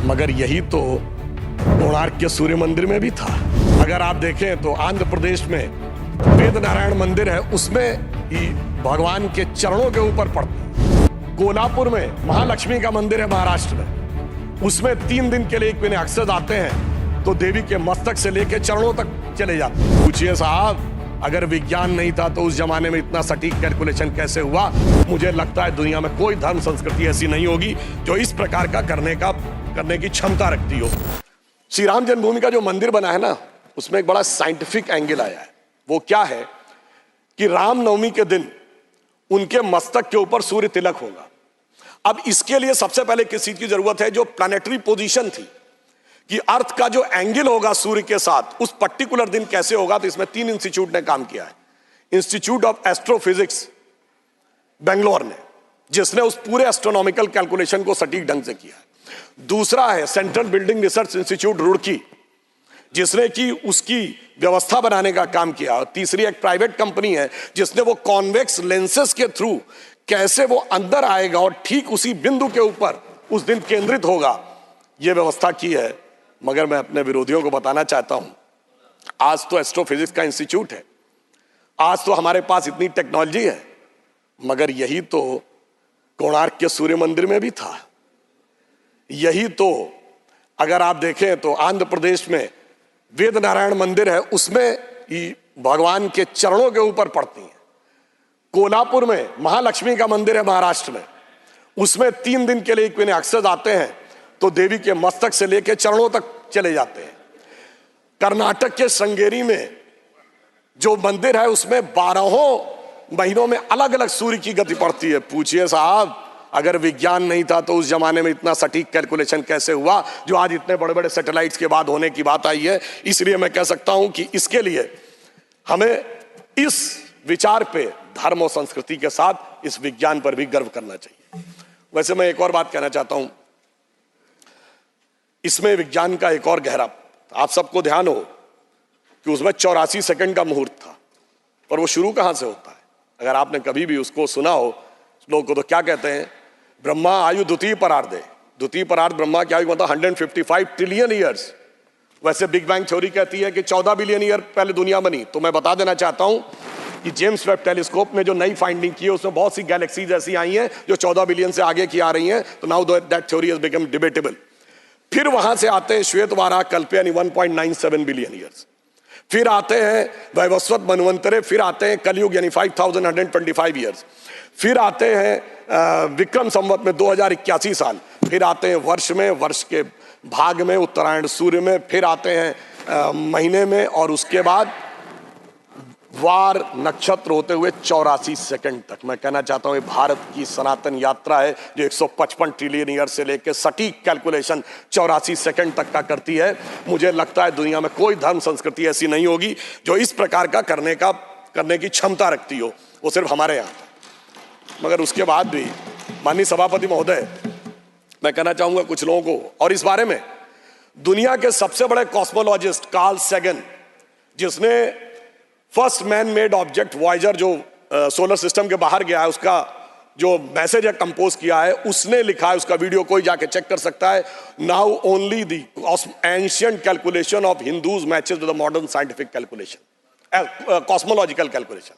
मगर यही तो कोणार्क के सूर्य मंदिर में भी था। अगर आप देखें तो आंध्र प्रदेश में वेद नारायण मंदिर है, उसमें ही भगवान के चरणों के ऊपर पड़ता है। कोल्हापुर में महालक्ष्मी का मंदिर है महाराष्ट्र में, उसमें 3 दिन के लिए एक महीने अक्सर आते हैं तो देवी के मस्तक से लेकर चरणों तक चले जाते हैं। पूछिए साहब, अगर विज्ञान नहीं था तो उस जमाने में इतना सटीक कैलकुलेशन कैसे हुआ? मुझे लगता है दुनिया में कोई धर्म संस्कृति ऐसी नहीं होगी जो इस प्रकार का करने की क्षमता रखती हो। श्री राम जन्मभूमि का जो मंदिर बना है ना, उसमें एक बड़ा साइंटिफिक एंगल आया है। वो क्या है कि रामनवमी के दिन उनके मस्तक के ऊपर सूर्य तिलक होगा। अब इसके लिए सबसे पहले किस चीज की जरूरत है? जो प्लैनेटरी पोजीशन थी कि अर्थ का जो एंगल होगा सूर्य के साथ उस पर्टिकुलर दिन कैसे होगा, तो इसमें 3 इंस्टीट्यूट ने काम किया है। इंस्टीट्यूट ऑफ एस्ट्रोफिजिक्स बेंगलोर ने, जिसने उस पूरे एस्ट्रोनॉमिकल कैलकुलेशन को सटीक ढंग से किया है। दूसरा है central building research institute Roorkee, जिसने कि उसकी व्यवस्था बनाने का काम किया। और तीसरी एक प्राइवेट कंपनी है जिसने वो कॉन्वेक्स लेंसेस के थ्रू कैसे वो अंदर आएगा और ठीक उसी बिंदु के ऊपर उस दिन केंद्रित होगा, ये व्यवस्था की है। मगर मैं अपने विरोधियों को बताना चाहता हूं, आज तो एस्ट्रोफिजिक्स का इंस्टीट्यूट है, आज तो हमारे पास इतनी टेक्नोलॉजी है, मगर यही तो कोणार्क के सूर्य मंदिर में भी था। यही तो अगर आप देखें तो आंध्र प्रदेश में वेद नारायण मंदिर है, उसमें ही भगवान के चरणों के ऊपर पड़ती है। कोल्हापुर में महालक्ष्मी का मंदिर है महाराष्ट्र में, उसमें 3 दिन के लिए एक महीने अक्सर आते हैं तो देवी के मस्तक से लेकर चरणों तक चले जाते हैं। कर्नाटक के श्रृंगेरी में जो मंदिर है उसमें 12 महीनों में अलग अलग सूर्य की गति पड़ती है। पूछिए साहब, अगर विज्ञान नहीं था तो उस जमाने में इतना सटीक कैलकुलेशन कैसे हुआ जो आज इतने बड़े बड़े सैटेलाइट्स के बाद होने की बात आई है? इसलिए मैं कह सकता हूं कि इसके लिए हमें इस विचार पे धर्म और संस्कृति के साथ इस विज्ञान पर भी गर्व करना चाहिए। वैसे मैं एक और बात कहना चाहता हूं, इसमें विज्ञान का एक और गहरा, आप सबको ध्यान हो कि उसमें 84 सेकंड का मुहूर्त था, और वो शुरू कहां से होता है? अगर आपने कभी भी उसको सुना हो, लोग को तो क्या कहते हैं, ब्रह्मा आयु द्वितीय परार्धे, द्वितीय परार्ध ब्रह्मा की आयु मतलब 155 ट्रिलियन ईयर्स। वैसे बिग बैंग थ्योरी कहती है कि 14 बिलियन ईयर पहले दुनिया बनी। तो मैं बता देना चाहता हूं कि जेम्स वेब टेलीस्कोप ने जो नई फाइंडिंग की है उसमें बहुत सी गैलेक्सीज ऐसी आई हैं जो 14 बिलियन से आगे की आ रही हैं। तो now that theory has become debatable. फिर वहां से आते हैं श्वेत वाराह कल्प यानी 1.97 बिलियन ईयर्स, फिर आते हैं वैवस्वत मनवंतरे, फिर आते हैं कलयुग यानी 5125 ईयर्स, फिर आते हैं विक्रम संवत में 2081 साल, फिर आते हैं वर्ष के भाग में, उत्तरायण सूर्य में, फिर आते हैं महीने में, और उसके बाद वार नक्षत्र होते हुए 84 सेकंड तक। मैं कहना चाहता हूं ये भारत की सनातन यात्रा है जो 155 ट्रिलियन ईयर से लेकर सटीक कैलकुलेशन 84 सेकंड तक का करती है। मुझे लगता है दुनिया में कोई धर्म संस्कृति ऐसी नहीं होगी जो इस प्रकार का करने की क्षमता रखती हो, वो सिर्फ हमारे यहाँ। मगर उसके बाद भी माननीय सभापति महोदय, मैं कहना चाहूंगा कुछ लोगों को, और इस बारे में दुनिया के सबसे बड़े कॉस्मोलॉजिस्ट कार्ल सैगन, जिसने first man made object Voyager जो सोलर सिस्टम के बाहर गया है उसका जो मैसेज है कंपोज किया है, उसने लिखा है, उसका वीडियो कोई जाके चेक कर सकता है। Now only the ancient calculation of Hindus matches with the modern scientific calculation, cosmological calculation.